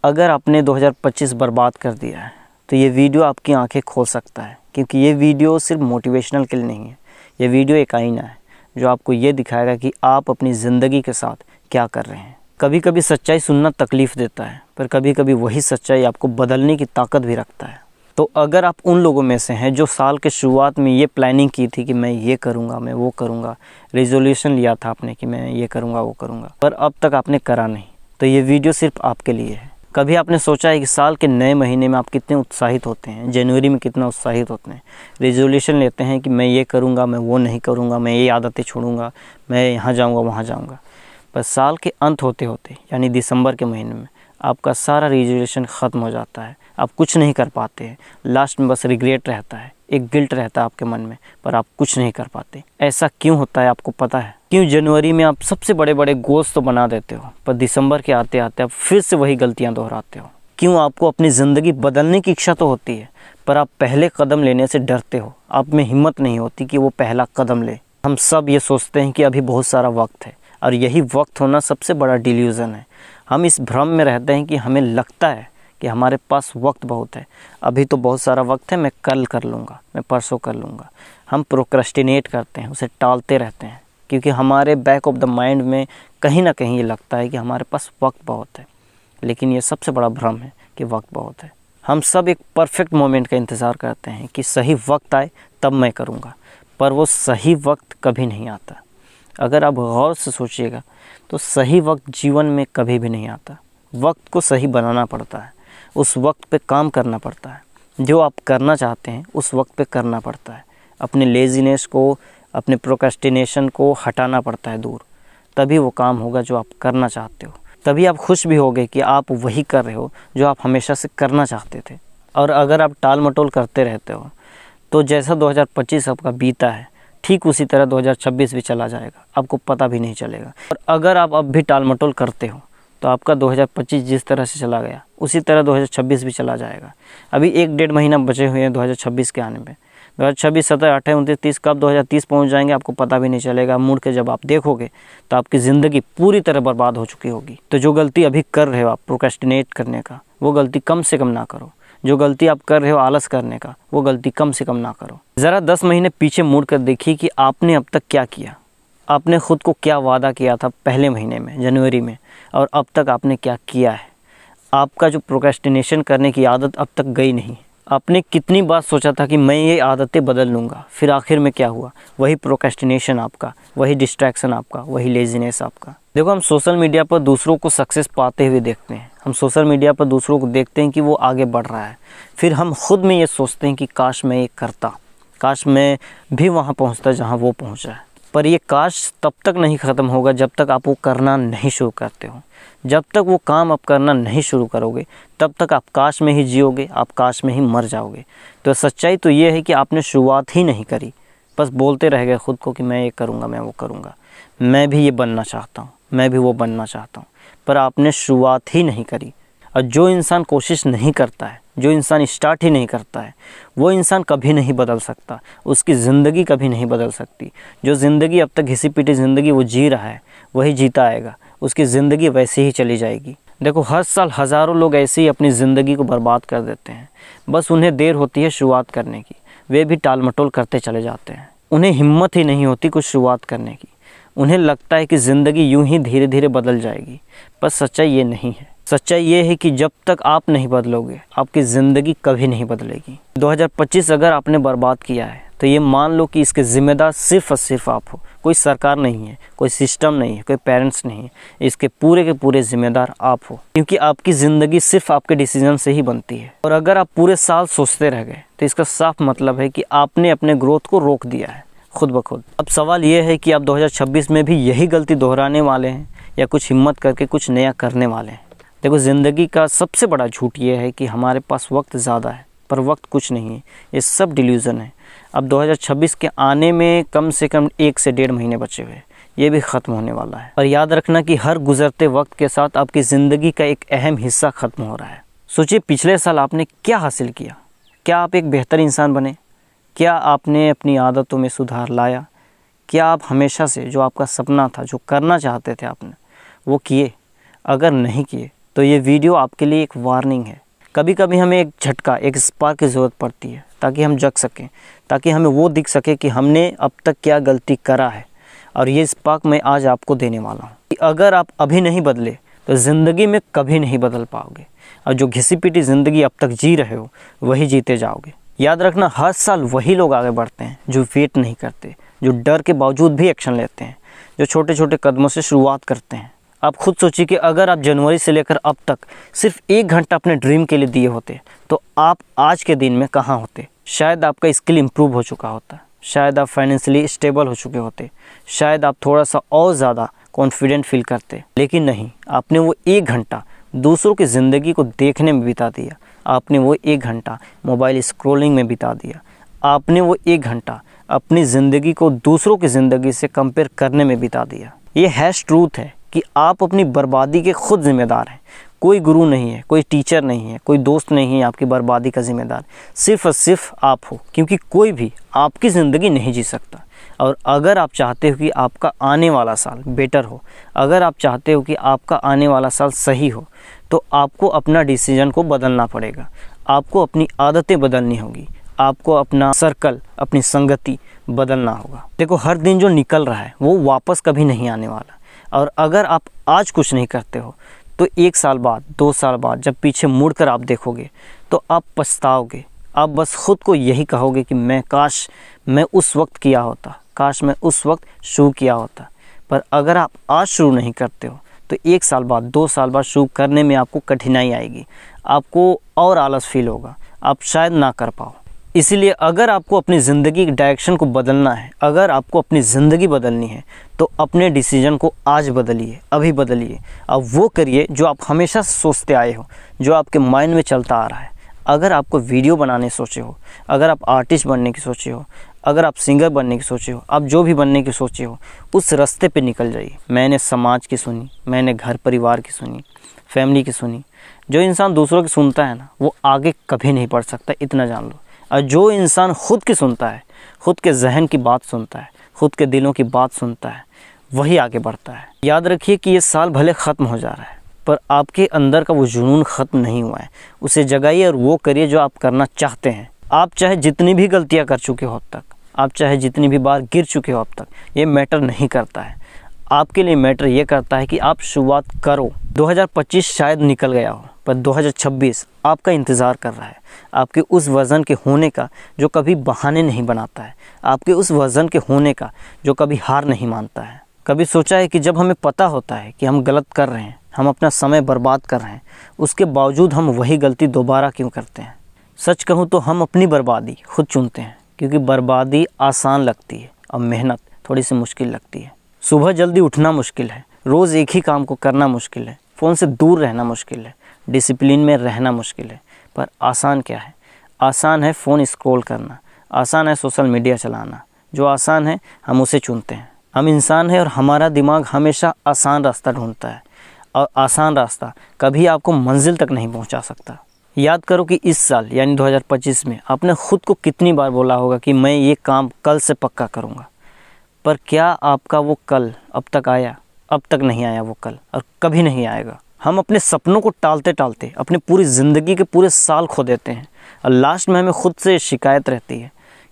अगर आपने 2025 बर्बाद कर दिया है तो ये वीडियो आपकी आंखें खोल सकता है, क्योंकि ये वीडियो सिर्फ मोटिवेशनल के लिए नहीं है। ये वीडियो एक आईना है जो आपको ये दिखाएगा कि आप अपनी ज़िंदगी के साथ क्या कर रहे हैं। कभी कभी सच्चाई सुनना तकलीफ़ देता है, पर कभी कभी वही सच्चाई आपको बदलने की ताकत भी रखता है। तो अगर आप उन लोगों में से हैं जो साल के शुरुआत में ये प्लानिंग की थी कि मैं ये करूँगा, मैं वो करूँगा, रेजोल्यूशन लिया था आपने कि मैं ये करूँगा वो करूँगा, पर अब तक आपने करा नहीं, तो ये वीडियो सिर्फ आपके लिए है। कभी आपने सोचा है कि साल के नए महीने में आप कितने उत्साहित होते हैं, जनवरी में कितना उत्साहित होते हैं, रेजोल्यूशन लेते हैं कि मैं ये करूँगा, मैं वो नहीं करूँगा, मैं ये आदतें छोड़ूंगा, मैं यहाँ जाऊँगा वहाँ जाऊँगा। पर साल के अंत होते होते यानी दिसंबर के महीने में आपका सारा रेजोल्यूशन ख़त्म हो जाता है, आप कुछ नहीं कर पाते हैं। लास्ट में बस रिग्रेट रहता है, एक गिल्ट रहता है आपके मन में, पर आप कुछ नहीं कर पाते। ऐसा क्यों होता है आपको पता है? क्यों जनवरी में आप सबसे बड़े बड़े गोल्स तो बना देते हो, पर दिसंबर के आते आते आप फिर से वही गलतियां दोहराते हो? क्यों आपको अपनी ज़िंदगी बदलने की इच्छा तो होती है, पर आप पहले कदम लेने से डरते हो, आप में हिम्मत नहीं होती कि वो पहला कदम ले। हम सब ये सोचते हैं कि अभी बहुत सारा वक्त है, और यही वक्त होना सबसे बड़ा डिल्यूज़न है। हम इस भ्रम में रहते हैं कि हमें लगता है कि हमारे पास वक्त बहुत है, अभी तो बहुत सारा वक्त है, मैं कल कर लूँगा, मैं परसों कर लूँगा। हम प्रोक्रेस्टिनेट करते हैं, उसे टालते रहते हैं, क्योंकि हमारे बैक ऑफ द माइंड में कहीं ना कहीं ये लगता है कि हमारे पास वक्त बहुत है। लेकिन ये सबसे बड़ा भ्रम है कि वक्त बहुत है। हम सब एक परफेक्ट मोमेंट का इंतज़ार करते हैं कि सही वक्त आए तब मैं करूँगा, पर वो सही वक्त कभी नहीं आता। अगर आप गौर से सोचिएगा तो सही वक्त जीवन में कभी भी नहीं आता। वक्त को सही बनाना पड़ता है, उस वक्त पे काम करना पड़ता है, जो आप करना चाहते हैं उस वक्त पे करना पड़ता है। अपने लेज़ीनेस को, अपने प्रोक्रेस्टिनेशन को हटाना पड़ता है दूर, तभी वो काम होगा जो आप करना चाहते हो। तभी आप खुश भी होगे कि आप वही कर रहे हो जो आप हमेशा से करना चाहते थे। और अगर आप टाल मटोल करते रहते हो तो जैसा 2025 आपका बीता है, ठीक उसी तरह 2026 भी चला जाएगा, आपको पता भी नहीं चलेगा। और अगर आप अब भी टाल मटोल करते हो तो आपका 2025 जिस तरह से चला गया उसी तरह 2026 भी चला जाएगा। अभी 1-1.5 महीना बचे हुए हैं 2026 के आने में। 2026, 17, 18, 29, 30 कब 2030 पहुंच जाएंगे आपको पता भी नहीं चलेगा। मुड़ के जब आप देखोगे तो आपकी ज़िंदगी पूरी तरह बर्बाद हो चुकी होगी। तो जो गलती अभी कर रहे हो आप प्रोक्रेस्टिनेट करने का, वो गलती कम से कम ना करो। जो गलती आप कर रहे हो आलस करने का, वो गलती कम से कम ना करो। ज़रा 10 महीने पीछे मुड़ कर देखिए कि आपने अब तक क्या किया। आपने ख़ुद को क्या वादा किया था पहले महीने में, जनवरी में, और अब तक आपने क्या किया है। आपका जो प्रोक्रेस्टिनेशन करने की आदत अब तक गई नहीं। आपने कितनी बार सोचा था कि मैं ये आदतें बदल लूँगा, फिर आखिर में क्या हुआ? वही प्रोक्रेस्टिनेशन आपका, वही डिस्ट्रैक्शन आपका, वही लेज़ीनेस आपका। देखो, हम सोशल मीडिया पर दूसरों को सक्सेस पाते हुए देखते हैं, हम सोशल मीडिया पर दूसरों को देखते हैं कि वो आगे बढ़ रहा है, फिर हम खुद में ये सोचते हैं कि काश मैं ये करता, काश मैं भी वहाँ पहुँचता जहाँ वो पहुँचा है। पर ये काश तब तक नहीं ख़त्म होगा जब तक आप वो करना नहीं शुरू करते हो। जब तक वो काम आप करना नहीं शुरू करोगे तब तक आप काश में ही जियोगे, आप काश में ही मर जाओगे। तो सच्चाई तो ये है कि आपने शुरुआत ही नहीं करी, बस बोलते रह गए खुद को कि मैं ये करूँगा, मैं वो करूँगा, मैं भी ये बनना चाहता हूँ, मैं भी वो बनना चाहता हूँ, पर आपने शुरुआत ही नहीं करी। और जो इंसान कोशिश नहीं करता है, जो इंसान स्टार्ट ही नहीं करता है, वो इंसान कभी नहीं बदल सकता, उसकी ज़िंदगी कभी नहीं बदल सकती। जो ज़िंदगी अब तक घिसी पिटी ज़िंदगी वो जी रहा है, वही जीता आएगा, उसकी ज़िंदगी वैसे ही चली जाएगी। देखो, हर साल हज़ारों लोग ऐसे ही अपनी ज़िंदगी को बर्बाद कर देते हैं। बस उन्हें देर होती है शुरुआत करने की, वे भी टाल मटोल करते चले जाते हैं। उन्हें हिम्मत ही नहीं होती कुछ शुरुआत करने की। उन्हें लगता है कि ज़िंदगी यूं ही धीरे धीरे बदल जाएगी, पर सच्चाई ये नहीं है। सच्चाई ये है कि जब तक आप नहीं बदलोगे आपकी ज़िंदगी कभी नहीं बदलेगी। 2025 अगर आपने बर्बाद किया है तो ये मान लो कि इसके ज़िम्मेदार सिर्फ़ और सिर्फ आप हो। कोई सरकार नहीं है, कोई सिस्टम नहीं है, कोई पेरेंट्स नहीं है, इसके पूरे के पूरे ज़िम्मेदार आप हो, क्योंकि आपकी ज़िंदगी सिर्फ आपके डिसीजन से ही बनती है। और अगर आप पूरे साल सोचते रह गए तो इसका साफ मतलब है कि आपने अपने ग्रोथ को रोक दिया है खुद ब खुद। अब सवाल ये है कि आप 2026 में भी यही गलती दोहराने वाले हैं या कुछ हिम्मत करके कुछ नया करने वाले हैं। देखो, ज़िंदगी का सबसे बड़ा झूठ ये है कि हमारे पास वक्त ज़्यादा है, पर वक्त कुछ नहीं है। ये सब डिल्यूज़न है। अब 2026 के आने में कम से कम 1 से 1.5 महीने बचे हुए, ये भी ख़त्म होने वाला है। और याद रखना कि हर गुज़रते वक्त के साथ आपकी ज़िंदगी का एक अहम हिस्सा ख़त्म हो रहा है। सोचिए, पिछले साल आपने क्या हासिल किया? क्या आप एक बेहतर इंसान बने? क्या आपने अपनी आदतों में सुधार लाया? क्या आप हमेशा से जो आपका सपना था, जो करना चाहते थे आपने, वो किए? अगर नहीं किए तो ये वीडियो आपके लिए एक वार्निंग है। कभी कभी हमें एक झटका, एक स्पार्क की ज़रूरत पड़ती है ताकि हम जग सकें, ताकि हमें वो दिख सके कि हमने अब तक क्या गलती करा है। और ये स्पार्क मैं आज आपको देने वाला हूँ कि अगर आप अभी नहीं बदले तो ज़िंदगी में कभी नहीं बदल पाओगे, और जो घिसी पिटी ज़िंदगी अब तक जी रहे हो वही जीते जाओगे। याद रखना, हर साल वही लोग आगे बढ़ते हैं जो वेट नहीं करते, जो डर के बावजूद भी एक्शन लेते हैं, जो छोटे छोटे कदमों से शुरुआत करते हैं। आप खुद सोचिए कि अगर आप जनवरी से लेकर अब तक सिर्फ 1 घंटा अपने ड्रीम के लिए दिए होते तो आप आज के दिन में कहाँ होते। शायद आपका स्किल इम्प्रूव हो चुका होता, शायद आप फाइनेंशियली स्टेबल हो चुके होते, शायद आप थोड़ा सा और ज़्यादा कॉन्फिडेंट फील करते। लेकिन नहीं, आपने वो 1 घंटा दूसरों की ज़िंदगी को देखने में बिता दिया। आपने वो 1 घंटा मोबाइल स्क्रॉलिंग में बिता दिया। आपने वो 1 घंटा अपनी ज़िंदगी को दूसरों की ज़िंदगी से कंपेयर करने में बिता दिया। ये हैश ट्रूथ है कि आप अपनी बर्बादी के खुद जिम्मेदार हैं। कोई गुरु नहीं है, कोई टीचर नहीं है, कोई दोस्त नहीं है आपकी बर्बादी का जिम्मेदार। सिर्फ और सिर्फ आप हो, क्योंकि कोई भी आपकी ज़िंदगी नहीं जी सकता। और अगर आप चाहते हो कि आपका आने वाला साल बेटर हो, अगर आप चाहते हो कि आपका आने वाला साल सही हो, तो आपको अपना डिसीजन को बदलना पड़ेगा। आपको अपनी आदतें बदलनी होगी, आपको अपना सर्कल, अपनी संगति बदलना होगा। देखो, हर दिन जो निकल रहा है वो वापस कभी नहीं आने वाला। और अगर आप आज कुछ नहीं करते हो तो 1 साल बाद, 2 साल बाद जब पीछे मुड़कर आप देखोगे तो आप पछताओगे। आप बस खुद को यही कहोगे कि काश मैं उस वक्त किया होता, काश मैं उस वक्त शुरू किया होता। पर अगर आप आज शुरू नहीं करते हो तो 1 साल बाद, 2 साल बाद शुरू करने में आपको कठिनाई आएगी, आपको और आलस फील होगा, आप शायद ना कर पाओ। इसीलिए अगर आपको अपनी ज़िंदगी की डायरेक्शन को बदलना है, अगर आपको अपनी ज़िंदगी बदलनी है, तो अपने डिसीजन को आज बदलिए, अभी बदलिए। अब वो करिए जो आप हमेशा सोचते आए हो, जो आपके माइंड में चलता आ रहा है। अगर आपको वीडियो बनाने सोचे हो, अगर आप आर्टिस्ट बनने की सोचे हो, अगर आप सिंगर बनने की सोचे हो, आप जो भी बनने की सोचे हो, उस रास्ते पे निकल जाइए। मैंने समाज की सुनी, मैंने घर परिवार की सुनी, फैमिली की सुनी। जो इंसान दूसरों की सुनता है ना, वो आगे कभी नहीं बढ़ सकता, इतना जान लो। और जो इंसान खुद की सुनता है, खुद के जहन की बात सुनता है, खुद के दिलों की बात सुनता है, वही आगे बढ़ता है। याद रखिए कि ये साल भले ख़त्म हो जा रहा है, पर आपके अंदर का वो जुनून ख़त्म नहीं हुआ है। उसे जगाइए और वो करिए जो आप करना चाहते हैं। आप चाहे जितनी भी गलतियां कर चुके हो अब तक, आप चाहे जितनी भी बार गिर चुके हो अब तक, ये मैटर नहीं करता है। आपके लिए मैटर ये करता है कि आप शुरुआत करो। 2025 शायद निकल गया हो, पर 2026 आपका इंतज़ार कर रहा है। आपके उस वर्जन के होने का जो कभी बहाने नहीं बनाता है, आपके उस वर्जन के होने का जो कभी हार नहीं मानता है। कभी सोचा है कि जब हमें पता होता है कि हम गलत कर रहे हैं, हम अपना समय बर्बाद कर रहे हैं, उसके बावजूद हम वही गलती दोबारा क्यों करते हैं? सच कहूँ तो हम अपनी बर्बादी खुद चुनते हैं, क्योंकि बर्बादी आसान लगती है और मेहनत थोड़ी सी मुश्किल लगती है। सुबह जल्दी उठना मुश्किल है, रोज़ एक ही काम को करना मुश्किल है, फ़ोन से दूर रहना मुश्किल है, डिसिप्लिन में रहना मुश्किल है। पर आसान क्या है? आसान है फ़ोन स्क्रॉल करना, आसान है सोशल मीडिया चलाना। जो आसान है हम उसे चुनते हैं। हम इंसान हैं और हमारा दिमाग हमेशा आसान रास्ता ढूंढता है, और आसान रास्ता कभी आपको मंजिल तक नहीं पहुंचा सकता। याद करो कि इस साल यानी 2025 में आपने खुद को कितनी बार बोला होगा कि मैं ये काम कल से पक्का करूँगा। पर क्या आपका वो कल अब तक आया? अब तक नहीं आया वो कल, और कभी नहीं आएगा। हम अपने सपनों को टालते टालते अपनी पूरी ज़िंदगी के पूरे साल खो देते हैं, और लास्ट में हमें खुद से शिकायत रहती है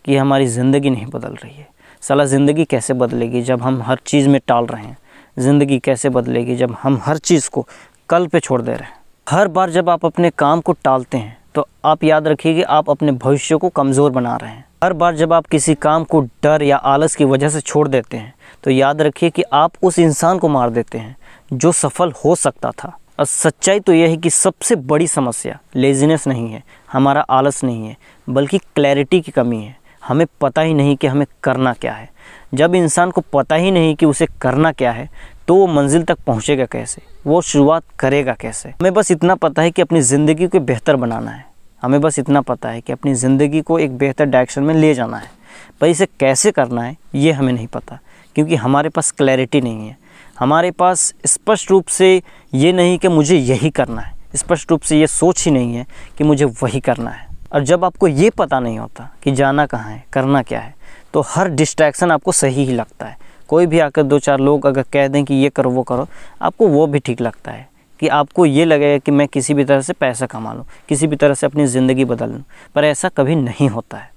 कि हमारी ज़िंदगी नहीं बदल रही है। साला ज़िंदगी कैसे बदलेगी जब हम हर चीज़ में टाल रहे हैं? ज़िंदगी कैसे बदलेगी जब हम हर चीज़ को कल पे छोड़ दे रहे हैं? हर बार जब आप अपने काम को टालते हैं तो आप याद रखिए कि आप अपने भविष्य को कमज़ोर बना रहे हैं। हर बार जब आप किसी काम को डर या आलस की वजह से छोड़ देते हैं तो याद रखिए कि आप उस इंसान को मार देते हैं जो सफल हो सकता था। और सच्चाई तो यह है कि सबसे बड़ी समस्या लेज़ीनेस नहीं है, हमारा आलस नहीं है, बल्कि क्लैरिटी की कमी है। हमें पता ही नहीं कि हमें करना क्या है। जब इंसान को पता ही नहीं कि उसे करना क्या है तो वो मंजिल तक पहुंचेगा कैसे, वो शुरुआत करेगा कैसे? हमें बस इतना पता है कि अपनी ज़िंदगी को बेहतर बनाना है, हमें बस इतना पता है कि अपनी ज़िंदगी को एक बेहतर डायरेक्शन में ले जाना है, पर इसे कैसे करना है ये हमें नहीं पता, क्योंकि हमारे पास क्लैरिटी नहीं है। हमारे पास स्पष्ट रूप से ये नहीं कि मुझे यही करना है, स्पष्ट रूप से ये सोच ही नहीं है कि मुझे वही करना है। और जब आपको ये पता नहीं होता कि जाना कहाँ है, करना क्या है, तो हर डिस्ट्रैक्शन आपको सही ही लगता है। कोई भी आकर 2-4 लोग अगर कह दें कि ये करो वो करो, आपको वो भी ठीक लगता है, कि आपको ये लगेगा कि मैं किसी भी तरह से पैसा कमा लूँ, किसी भी तरह से अपनी ज़िंदगी बदल लूँ, पर ऐसा कभी नहीं होता है।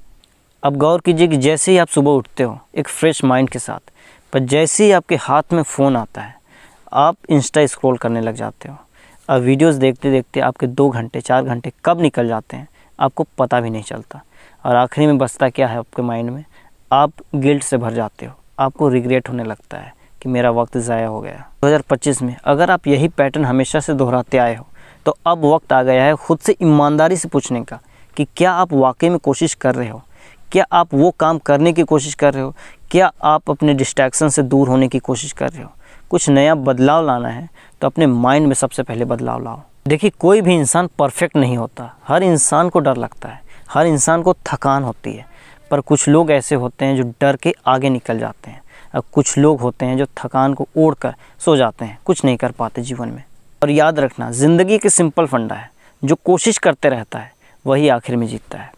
अब गौर कीजिए कि जैसे ही आप सुबह उठते हो एक फ्रेश माइंड के साथ, पर जैसे ही आपके हाथ में फ़ोन आता है आप इंस्टा स्क्रॉल करने लग जाते हो। अब वीडियोस देखते देखते आपके 2 घंटे 4 घंटे कब निकल जाते हैं आपको पता भी नहीं चलता, और आखिरी में बचता क्या है आपके माइंड में, आप गिल्ट से भर जाते हो, आपको रिग्रेट होने लगता है कि मेरा वक्त ज़ाया हो गया। 2025 में अगर आप यही पैटर्न हमेशा से दोहराते आए हो तो अब वक्त आ गया है खुद से ईमानदारी से पूछने का कि क्या आप वाकई में कोशिश कर रहे हो, क्या आप वो काम करने की कोशिश कर रहे हो, क्या आप अपने डिस्ट्रैक्शन से दूर होने की कोशिश कर रहे हो। कुछ नया बदलाव लाना है तो अपने माइंड में सबसे पहले बदलाव लाओ। देखिए कोई भी इंसान परफेक्ट नहीं होता, हर इंसान को डर लगता है, हर इंसान को थकान होती है, पर कुछ लोग ऐसे होते हैं जो डर के आगे निकल जाते हैं, और कुछ लोग होते हैं जो थकान को ओढ़ कर सो जाते हैं, कुछ नहीं कर पाते जीवन में। और याद रखना ज़िंदगी के सिंपल फंडा है, जो कोशिश करते रहता है वही आखिर में जीतता है।